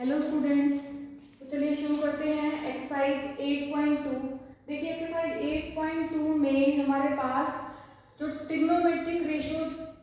Hello students, तो चलिए शुरू करते हैं एक्सरसाइज 8.2। देखिए एक्सरसाइज 8.2 में हमारे पास जो ट्रिग्नोमेट्रिक रेशियो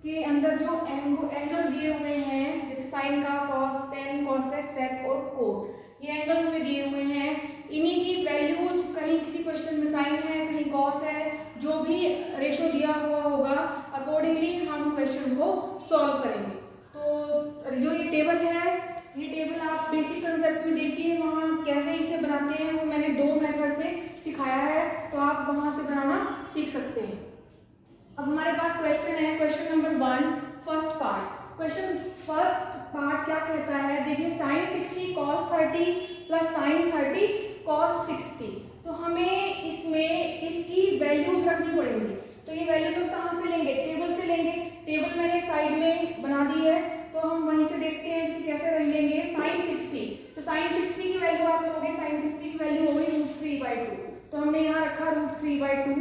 के अंदर जो एंगल दिए हुए हैं, जैसे साइन का, कॉस, टेन, कॉसेक, सेक और कोट, ये एंगल हमें दिए हुए हैं। इन्हीं की वैल्यूज, कहीं किसी क्वेश्चन में साइन है, कहीं कॉस है, जो भी रेशियो दिया हुआ होगा अकॉर्डिंगली हम क्वेश्चन को सॉल्व करेंगे। तो जो ये टेबल है, ये टेबल आप बेसिक कंसेप्ट में देखिए, वहाँ कैसे इसे बनाते हैं वो मैंने 2 मेथड से सिखाया है, तो आप वहाँ से बनाना सीख सकते हैं। अब हमारे पास क्वेश्चन है, question number 1 first part. Question first part क्या कहता है, देखिए sine 60 cos 30 plus sine 30 cos 60। तो हमें इसमें इसकी वैल्यूज रखनी पड़ेंगी। तो ये वैल्यूज हम कहाँ से लेंगे, टेबल से लेंगे। टेबल मैंने साइड में बना दी है, तो हम वहीं से देखते हैं कि कैसे रख लेंगे। साइन 60, तो साइन 60 की वैल्यू आप लोगे, साइन 60 की वैल्यू हो गई √3/2, तो हमने यहाँ रखा √3/2।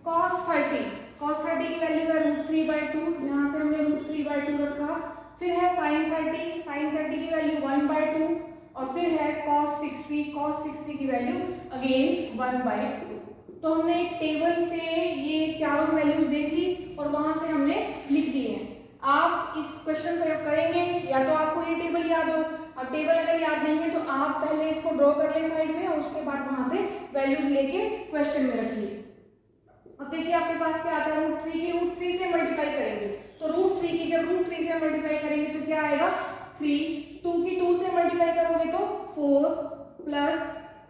कॉस 30, कॉस 30 की वैल्यू है √3/2, यहाँ से हमने √3/2 रखा। फिर है साइन 30, साइन 30 की वैल्यू 1/2, और फिर है कॉस 60, कॉस 60 की वैल्यू अगेन 1/2। तो हमने टेबल से ये चारों वैल्यूज देख ली और वहां से हमने लिख दिए हैं। आप इस क्वेश्चन को जब करेंगे, या तो आपको ये टेबल याद हो, अब टेबल अगर याद नहीं है तो आप पहले इसको ड्रॉ कर ले साइड में, और उसके बाद वहां से वैल्यूज लेके क्वेश्चन में रखिए। अब देखिए आपके पास क्या आता है, √3 की √3 से मल्टीप्लाई करेंगे, तो √3 की जब √3 से मल्टीप्लाई करेंगे तो क्या आएगा 3, 2 की 2 से मल्टीप्लाई करोगे तो 4 प्लस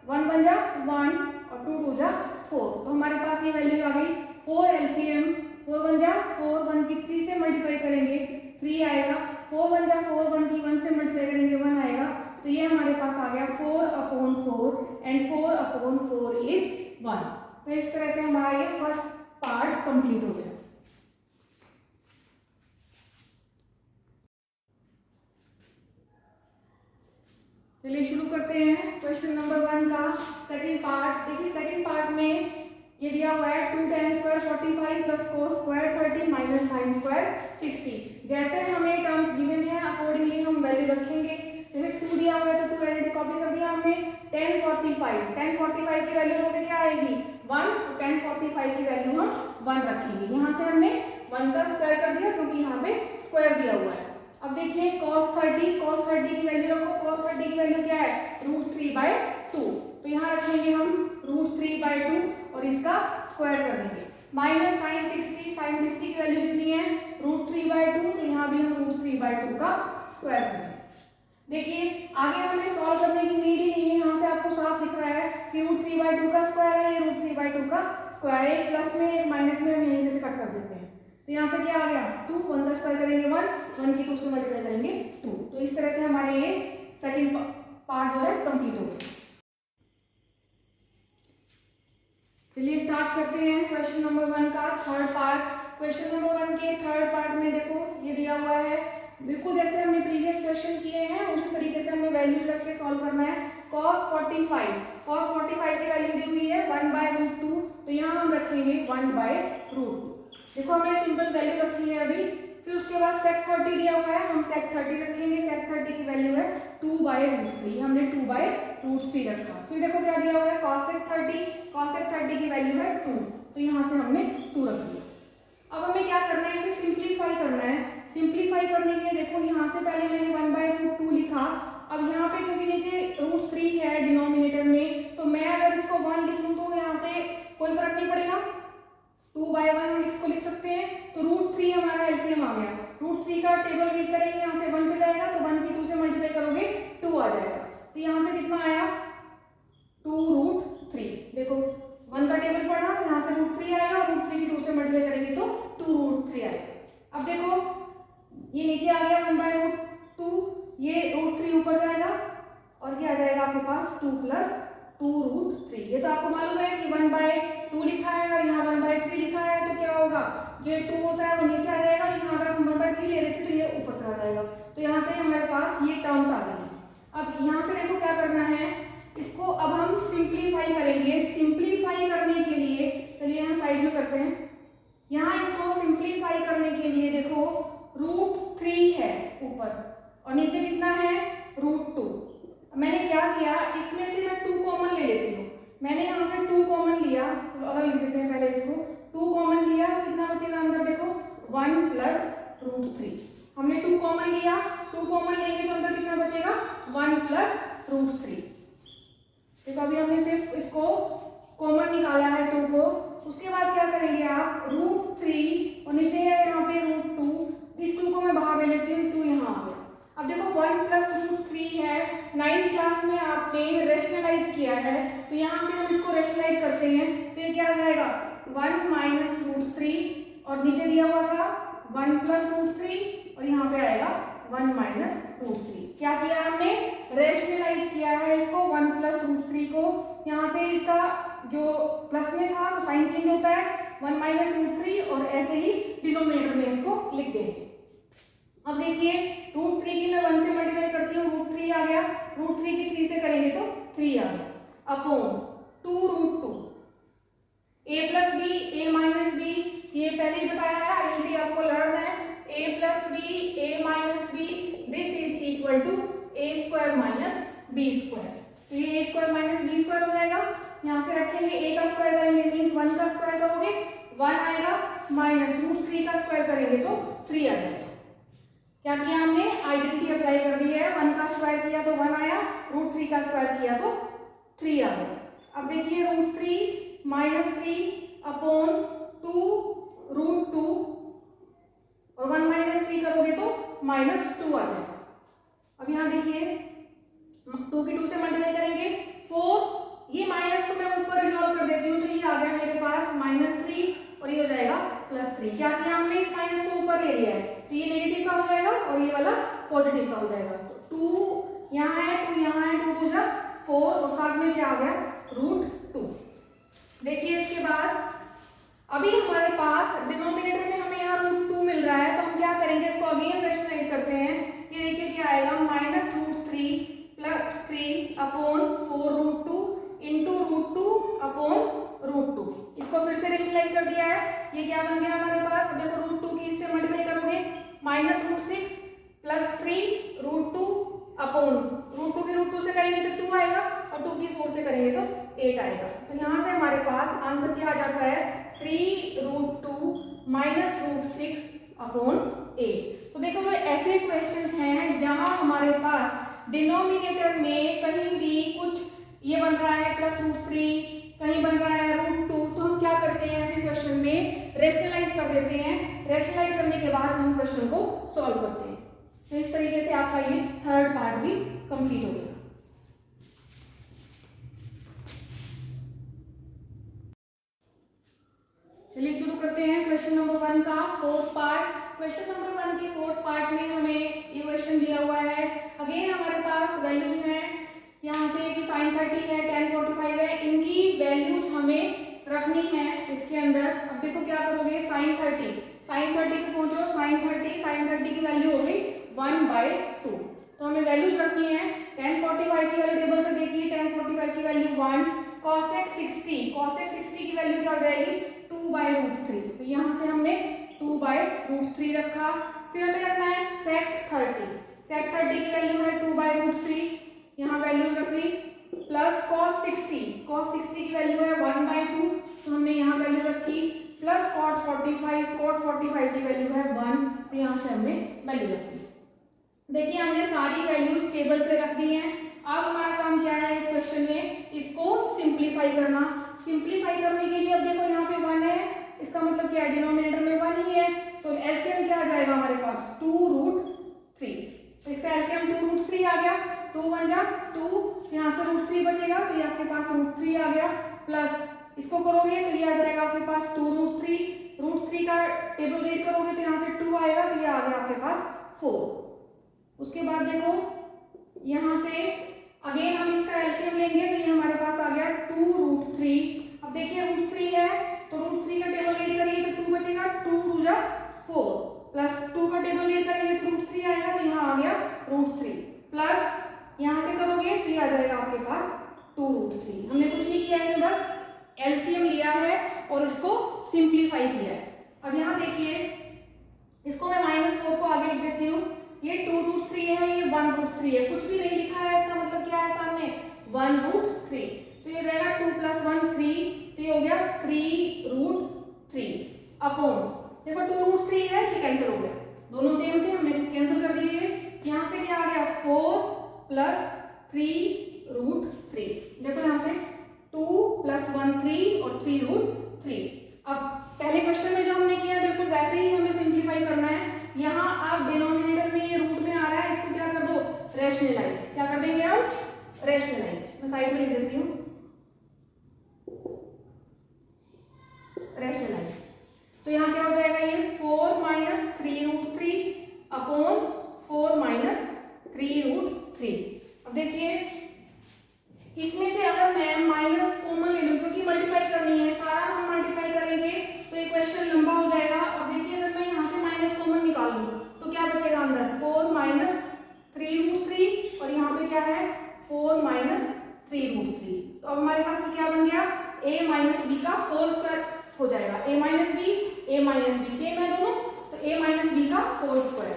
1 बन जा 1 और 2 2 जा 4। तो हमारे पास ये वैल्यू आ गई 4 एलसीएम, 4 बन जा 4, 1 की 3 से मल्टीप्लाई करेंगे 3 आएगा, 4 बन जा 4, 1 की 1 से मल्टीप्लाई करेंगे 1 आएगा। तो ये हमारे पास आ गया 4/4 एंड 4/4 इज 1। तो इस तरह से हमारा ये फर्स्ट पार्ट कंप्लीट हो गया। चलिए शुरू करते हैं क्वेश्चन नंबर 1 का सेकंड पार्ट। देखिए सेकंड पार्ट में ये दिया हुआ है 2 tan square 45 plus cos square 30 minus sin square 60। जैसे हमें टर्म्स गिवन है अकॉर्डिंगली हम वैल्यू रखेंगे। जैसे 2 दिया हुआ है तो 2 एलरेडी कॉपी कर दिया हमने। tan 45 की वैल्यू लोगे क्या आएगी 1, tan 45 की वैल्यू हम 1 रखेंगे। यहाँ से हमने 1 का स्क्वायर कर दिया क्योंकि यहाँ पे स्क्वायर दिया हुआ है। अब देखिए cos 30 की वैल्यू रखो, cos 30 की वैल्यू क्या है √3/2, तो यहाँ रखेंगे हम √3/2 और इसका स्क्वायर कर देंगे। माइनस sin 60 की वैल्यू कितनी है √3/2, तो यहाँ भी हम √3/2 का स्क्वायर करेंगे। देखिए आगे हमें सॉल्व करने की नीड ही नहीं है, यहाँ से आपको साफ दिख रहा है कि √3/2 का स्क्वायर है, ये √3/2 का स्क्वायर है। एक प्लस में एक माइनस में हम यहीं से कट कर देते हैं। तो यहाँ से क्या आ गया 2, 1 का स्क्वायर करेंगे 1 की 2 से मल्टीप्लाई करेंगे 2। तो इस तरह से हमारे ये सेकंड पार्ट जो है कंप्लीट हो गया। चलिए स्टार्ट करते हैं क्वेश्चन नंबर 1 का थर्ड पार्ट। क्वेश्चन नंबर 1 के थर्ड पार्ट में देखो ये दिया हुआ है, बिल्कुल जैसे हमने प्रीवियस क्वेश्चन किए हैं उसी तरीके से हमें वैल्यूज रख के सॉल्व करना है। cos 45 की वैल्यू दी हुई है 1/√2, तो यहाँ हम रखेंगे 1/√2। देखो हमने सिंपल वैल्यू रखी है अभी। फिर उसके बाद sec 30 दिया हुआ है, हम sec 30 रखेंगे। sec 30 की वैल्यू है 2/√3, हमने 2/√3 रखा। फिर देखो क्या दिया हुआ है cosec 30 की वैल्यू है 2, तो यहाँ से हमने 2 रख दिया। अब हमें क्या करना है, इसे सिंप्लीफाई करना है। सिंप्लीफाई करने के लिए देखो यहाँ से पहले मैंने 1/√2 लिखा। अब यहाँ पे क्योंकि नीचे √3 है डिनोमिनेटर में, तो मैं अगर इसको 1 लिख लूँ तो यहाँ से कोई फर्क नहीं पड़ेगा, 2/1 हम इसको लिख सकते हैं। तो √3 हमारा एलसीएम आ गया। √3 का टेबल रीड करेंगे, यहाँ से 1 पे जाएगा तो 1 की 2 से मल्टीप्लाई करोगे 2 आ जाएगा। तो यहाँ से कितना आया 2√3। देखो 1 का टेबल पढ़ा, यहाँ से √3 आएगा, √3 की 2 से मल्टीप्लाई करेंगे तो 2√3 आएगा। अब देखो ये नीचे आ गया 1/√2, ये √3 ऊपर जाएगा और ये आ जाएगा आपके पास 2 प्लस 2√3। ये तो आपको मालूम है कि 1/2 लिखा है और यहाँ 1/3 लिखा है, तो क्या होगा जो 2 होता है वो नीचे आ जाएगा, और यहाँ अगर हम 1/3 ले रहे थे तो ये ऊपर चला जाएगा। तो यहाँ से हमारे पास ये टर्म्स आ गई। अब यहाँ से देखो क्या करना है, इसको अब हम सिंप्लीफाई करेंगे। सिंप्लीफाई करने के लिए चलिए यहाँ साइड में करते हैं। यहाँ इसको सिंप्लीफाई करने के लिए देखो √3 है ऊपर और नीचे कितना है √2। मैंने क्या किया, इसमें से मैं 2 कॉमन ले लेती हूँ। मैंने यहाँ से 2 कॉमन लिया, तो अलग लिख देते हैं पहले इसको। 2 कॉमन लिया, कितना बचेगा अंदर देखो, 1 प्लस रूट 3। हमने 2 कॉमन लिया, 2 कॉमन लेंगे तो अंदर कितना बचेगा, 1 प्लस रूट 3। देखो अभी हमने सिर्फ इसको कॉमन निकाला है 2 को। उसके बाद क्या करेंगे आप, रूट 3 और नीचे है यहाँ पे रूट 2, इस 2 को मैं बाहर ले लेती हूँ, 2 यहाँ आ गया। अब देखो 1 प्लस रूट 3 है, 9th क्लास में आपने रेशनलाइज किया है, तो यहाँ से हम इसको रेशनलाइज करते हैं, तो ये क्या आ जाएगा, 1 माइनस रूट 3 और नीचे दिया हुआ था 1 प्लस रूट 3 और यहाँ पे आएगा 1 माइनस रूट 3। क्या किया हमने, रेशनलाइज किया है इसको 1 प्लस रूट 3 को। यहाँ से इसका जो प्लस में था तो साइन चेंज होता है, 1 माइनस रूट 3 और ऐसे ही डिनोमिनेटर में इसको लिख देंगे। अब देखिए रूट 3 की मैं 1 से मल्टीप्लाई करती हूँ, रूट 3 आ गया, रूट 3 की 3 से करेंगे तो 3 आ गया, upon 2 root 2 a plus B A minus B, ये पहले ही बताया है, आइडेंटिटी आपको लर्न है, a plus B A minus b, this is equal to a square minus b square. तो ये a square minus b square हो जाएगा, यहाँ से रखेंगे a का स्क्वायर करेंगे मीन्स 1 का स्क्वायर करोगे 1 आएगा, माइनस रूट 3 का स्क्वायर करेंगे तो 3 आ जाएगा। क्या किया हमने, आइडेंटिटी अप्लाई कर दी है, 1 का स्क्वायर किया तो 1 आया, रूट 3 का स्क्वायर किया तो 3 आ गया। अब देखिए रूट 3 माइनस 3 अपॉन 2 रूट 2 और 1 माइनस 3 करोगे तो माइनस 2 आ जाएगा। अब यहाँ देखिए 2 की 2 से मल्टीप्लाई करेंगे 4, ये माइनस को मैं ऊपर रिजॉल्व कर देती हूँ, तो ये आ गया मेरे पास माइनस 3 और ये हो जाएगा प्लस 3। क्या किया हमने, इस माइनस को ऊपर ले लिया है, तो ये नेगेटिव का हो जाएगा और ये वाला पॉजिटिव का हो जाएगा। तो 2 यहाँ है, 2 यहाँ है, 2 2 जा 4 और साथ में क्या आ गया, रूट 2। देखिए इसके बाद अभी हमारे पास डिनोमिनेटर में हमें यहाँ रूट 2 मिल रहा है, तो हम क्या करेंगे, इसको अगेन रेशनलाइज करते हैं। ये देखिए क्या आएगा, minus root 3 plus 3 upon 4 root 2 into root 2 upon root 2। इसको फिर से रेशनलाइज कर दिया है, ये क्या बन गया हमारे पास, देखो रूट 2 की इससे मल्टीप्लाई करोगे minus root 6 plus 3 root 2 upon root 2 की रूट 2 से करेंगे तो 2 आएगा और 2 की 4 से करेंगे तो 8 आएगा। तो यहाँ से हमारे पास आंसर क्या आ जाता है, 3 रूट 2 माइनस रूट 6 अपॉन 8। तो देखो ऐसे क्वेश्चंस हैं जहां हमारे पास डिनोमिनेटर में कहीं भी कुछ ये बन रहा है प्लस रूट 3, कहीं बन रहा है रूट 2, तो हम क्या करते हैं ऐसे क्वेश्चन में, रेशनलाइज कर देते हैं। रेशनलाइज करने के बाद हम क्वेश्चन को सॉल्व करते हैं। तो इस तरीके से आपका ये थर्ड पार्ट भी कंप्लीट हो गया। चलिए शुरू करते हैं क्वेश्चन नंबर 1 का फोर्थ पार्ट। क्वेश्चन नंबर 1 के फोर्थ पार्ट में हमें ये क्वेश्चन दिया हुआ है। अगेन हमारे पास वैल्यूज हैं, यहाँ से कि sin 30 है, tan 45 है, इनकी वैल्यूज हमें रखनी है इसके अंदर। अब देखो क्या करोगे, sin 30 पे पहुंचो, sin 30 की वैल्यू हो गई 1/2, तो हमें वैल्यूज रखनी है। tan 45 की वैल्यू टेबल से देखिए, tan 45 की वैल्यू 1, cosec 60 की वैल्यू क्या हो जाएगी 2/√3, तो यहाँ से हमने 2/√3 रखा। फिर हमें रखना है sec 30 की वैल्यू है 2/√3, यहाँ वैल्यू रखी, प्लस cos 60 की वैल्यू है 1/2, तो हमने यहाँ वैल्यू रखी, प्लस cot 45 की वैल्यू है 1, तो यहाँ से हमने वैल्यू रखी। देखिए हमने सारी वैल्यूज टेबल से रख दी हैं। अब हमारा काम क्या है इस क्वेश्चन में, इसको सिंप्लीफाई करना। सिंप्लीफाई करने के लिए अब देखो यहाँ पे 1 है, इसका मतलब क्या है, डिनोमिनेटर में 1 ही है, तो एलसीएम क्या आ जाएगा हमारे पास 2√3, तो इसका एलसीएम 2√3 आ गया, 2 1 जा 2, यहाँ से √3 बचेगा, तो ये आपके पास √3 आ गया, प्लस इसको करोगे तो ये आ जाएगा आपके पास 2√3 का टेबल रीड करोगे तो यहाँ से 2 आएगा, तो ये आ गया आपके पास 4। उसके बाद देखो यहाँ से अगेन हम इसका एलसीएम लेंगे, तो ये हमारे पास आ गया 2√3। अब देखिए √3 है तो √3 का टेबल रीड करिए तो 2 बचेगा, 2 2 जा 4, प्लस 2 का टेबल रीड करेंगे तो √3 आएगा, तो यहाँ आ गया √3, प्लस यहाँ से करोगे तो ये आ जाएगा आपके पास 2√3। हमने कुछ नहीं किया, इसमें बस एलसीएम लिया है और इसको सिंप्लीफाई किया है। अब यहाँ देखिए इसको मैं -4 को आगे लिख देती हूँ, ये 2√3 है, ये 1√3 है, कुछ भी नहीं लिखा है, इसका मतलब क्या है सामने 1√3। तो ये रहेगा 2 + 1 3, तो ये हो गया 3√3 अपॉन, देखो 2√3 है, ये कैंसिल हो गया, दोनों सेम थे, हमने कैंसिल कर दिए। यहाँ से क्या आ गया 4 + 3√3, देखो यहाँ से 2 + 1 3 और 3√3। अब पहले क्वेश्चन में जो हमने किया बिल्कुल वैसे ही हमें सिंप्लीफाई करना है। यहाँ आप डिनोमिनेटर में ये रूट में आ रहा है, इसको क्या कर दो रेशनलाइज, क्या कर देंगे हम रेशनलाइज, मैं साइड में लिख देती हूँ रेशनलाइज। तो यहाँ क्या हो जाएगा ये 4 - 3√3 अपॉन 4 - 3√3। अब देखिए इसमें से अगर मैं माइनस कॉमन ले लूं, क्योंकि मल्टीप्लाई करनी है, सारा हम मल्टीप्लाई करेंगे तो ये क्वेश्चन लंबा हो जाएगा। अब देखिए अगर मैं यहाँ से माइनस कॉमन निकाल लूं तो क्या बचेगा अंदर 4 - 3√3 और यहाँ पे क्या है 4 - 3√3। तो अब हमारे पास क्या बन गया a - b का होल स्क्वायर हो जाएगा, a - b सेम है दोनों, तो a - b का होल स्क्वायर।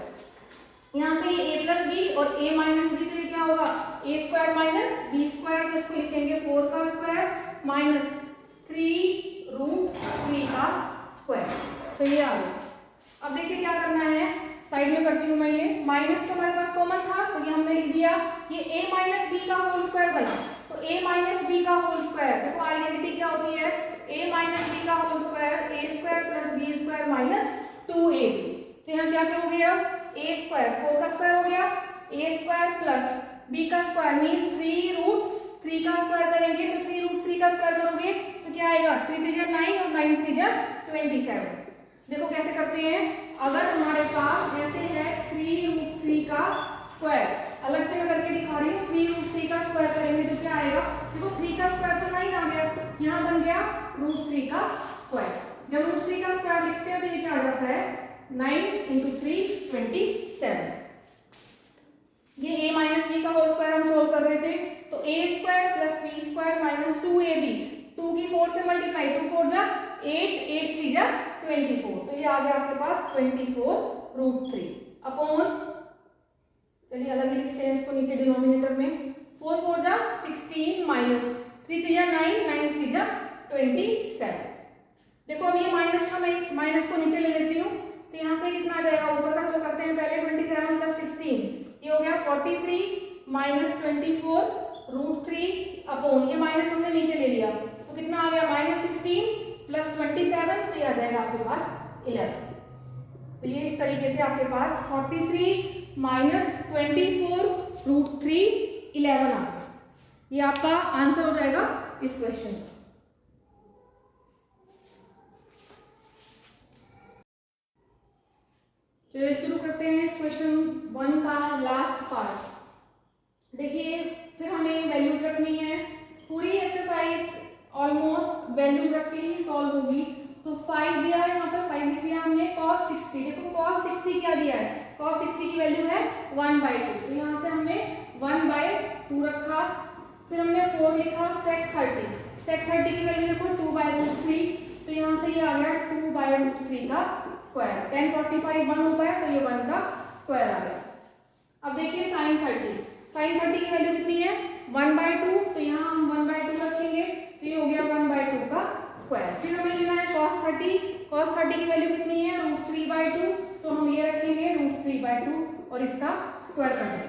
यहाँ से a + b और a - b, तो ये क्या होगा a² - b², तो इसको लिखेंगे 4 का स्क्वायर माइनस 3√3 का स्क्वायर, तो ये आ गया। अब देखिए क्या करना है, साइड में करती हूँ मैं, ये माइनस तो हमारे पास कॉमन था तो ये हमने लिख दिया, ये a - b का होल स्क्वायर बना, तो a - b का होल स्क्वायर, देखो आइडेंटिटी क्या होती है a - b का whole square a² + b² - 2ab। तो यहाँ क्या क्या हो गया a² 4 का स्क्वायर हो गया, a² + b का स्क्वायर मीन्स 3√3 का स्क्वायर करेंगे, तो 3√3 का स्क्वायर करोगे तो क्या आएगा 3 × 3 = 9 और 9 × 3 = 27। देखो कैसे करते हैं, अगर हमारे पास ऐसे है 3√3 का स्क्वायर, अलग से मैं करके दिखा रही हूँ, 3√3 का स्क्वायर करेंगे तो क्या आएगा, देखो 3 का स्क्वायर तो 9 आ गया, यहाँ बन गया √3 का स्क्वायर। जब √3 का स्क्वायर लिखते हैं तो ये क्या आ जाता है 9 × 3 27। ये a - b का होल स्क्वायर हम सोल्व कर रहे थे, तो a² + b² - 2ab, 2 की 4 से मल्टीप्लाई, 2 4 जा 8, 8 3 जा 24, तो ये आ गया आपके पास 24√3 अपॉन, चलिए अलग ही लिखते हैं इसको नीचे डिनोमिनेटर में, 4 4 जा 16 माइनस 3 3 जा 9, 9 3 जा 27। देखो अब ये माइनस था, मैं इस माइनस को नीचे ले लेती हूँ, तो यहाँ से कितना आ जाएगा, ऊपर का तो करते हैं पहले 27 + 16, ये हो गया 43 - 24√3 अपॉन, ये माइनस हमने नीचे ले लिया तो कितना आ गया -16 + 27, तो ये आ जाएगा आपके पास 11। तो ये इस तरीके से आपके पास 43 - 24√3 11 आ गया, ये आपका आंसर हो जाएगा इस क्वेश्चन का। चलिए शुरू करते हैं इस क्वेश्चन 1 का लास्ट पार्ट। देखिए फिर हमें वैल्यूज रखनी है, पूरी एक्सरसाइज ऑलमोस्ट वैल्यूज रख के ही सॉल्व होगी। तो 5 दिया है, यहाँ पर 5 लिख दिया हमने, cos 60, देखो cos 60 क्या दिया है, cos 60 की वैल्यू है 1/2, तो यहाँ से हमने 1/2 रखा, फिर हमने 4 लिखा, sec 30 की वैल्यू देखो 2/√3, तो यहाँ से ये आ गया 2/√3 का स्क्वायर, 1045 1 होता है तो ये 1 का स्क्वायर आ गया। अब देखिए sin 30 की वैल्यू कितनी है 1/2, तो यहाँ हम 1/2 रखेंगे, तो ये हो गया 1/2 का स्क्वायर। फिर हमें लेना है cos 30 की वैल्यू कितनी है √3/2, तो हम ये रखेंगे √3/2 और इसका स्क्वायर कर देंगे।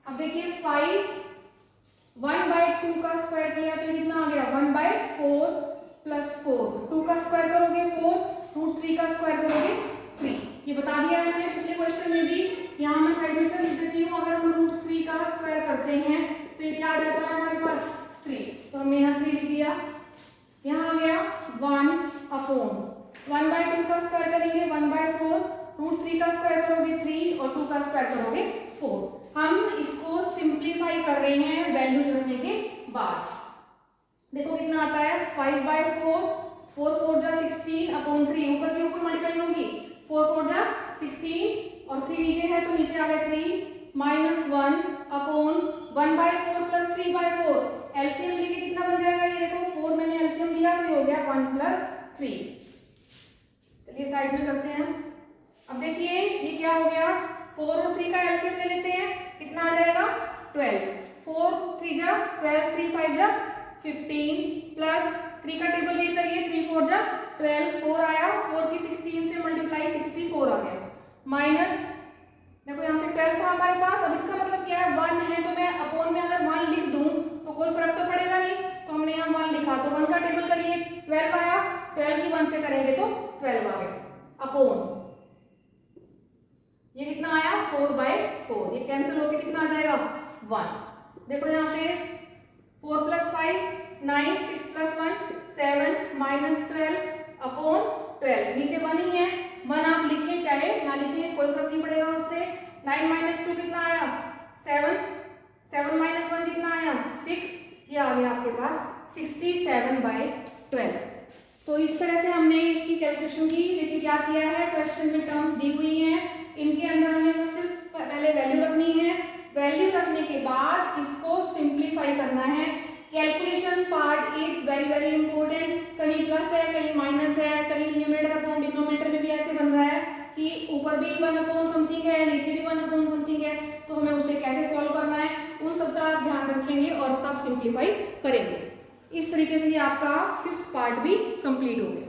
अब देखिए 5 1/2 का स्क्वायर किया तो कितना आ गया 1/4 + 4, 2 का स्क्वायर करोगे 4, √3 का स्क्वायर करोगे 3, ये बता दिया है मैंने पिछले क्वेश्चन में भी। यहाँ मैं साइड में से लिख देती हूँ, अगर हम √3 का स्क्वायर करते हैं तो ये क्या आ जाता है हमारे पास 3, तो हमने यहाँ 3 लिख दिया। यहाँ आ गया 1/2 का स्क्वायर करेंगे 1/4, √3 का स्क्वायर करोगे 3 और 2 का स्क्वायर करोगे 4। हम इसको सिंप्लीफाई कर रहे हैं वैल्यू रखने के बाद। देखो कितना आता है 5/4, 4 4 जा 16 अपॉन 3, ऊपर के ऊपर मल्टीप्लाई होगी, 4 4 जा 16 और 3 नीचे है तो नीचे आ गया 3 -1 अपॉन 1/4 + 3/4, एलसीएम लेके कितना बन जाएगा, ये देखो 4 मैंने एलसीएम लिया तो ये हो गया 1 + 3। चलिए साइड में करते हैं। अब देखिए ये क्या हो गया 4 और 3 का एलसीएम ले लेते हैं, कितना आ जाएगा 12। 4 3 जा 12, 3 5 जा 15 प्लस 3 का टेबल रीड करिए, 3 4 जा 12, 4 आया, 4 की 16 से मल्टीप्लाई 64 आ गया, माइनस देखो यहाँ से 12 था हमारे पास। अब इसका मतलब क्या है, 1 है तो मैं अपॉन में अगर 1 लिख दूं तो कोई फर्क तो पड़ेगा नहीं, तो हमने यहाँ 1 लिखा, तो 1 का टेबल करिए, 12 आया, 12 की 1 से करेंगे तो 12 आ गया, अपॉन ये कितना आया 4/4, ये कैंसिल होके कितना आ जाएगा 1। देखो यहाँ से 4 + 5 9, 6 + 1 7 माइनस 12 अपॉन 12, नीचे 1 ही है, 1 आप लिखें चाहे ना लिखें कोई फर्क नहीं पड़ेगा उससे। 9 - 2 कितना आया 7, 7 - 1 कितना आया 6, ये आ गया आपके पास 67/12। तो इस तरह से हमने इसकी कैलकुलेशन की। देखिए क्या किया है, क्वेश्चन में टर्म्स दी हुई हैं, इनके अंदर हमें बस सिर्फ पहले वैल्यू रखनी है, वैल्यू रखने के बाद इसको सिंप्लीफाई करना है। Calculation part is very very important, कहीं प्लस है कहीं माइनस है, कहीं न्यूमरेटर अपॉन डिनोमिनेटर में भी ऐसे बन रहा है कि ऊपर भी 1 अपॉन समथिंग है, नीचे भी 1 अपॉन समथिंग है, तो हमें उसे कैसे सॉल्व करना है उन सब का आप ध्यान रखेंगे और तब सिंप्लीफाई करेंगे। इस तरीके से ये आपका 5th पार्ट भी कंप्लीट हो गया।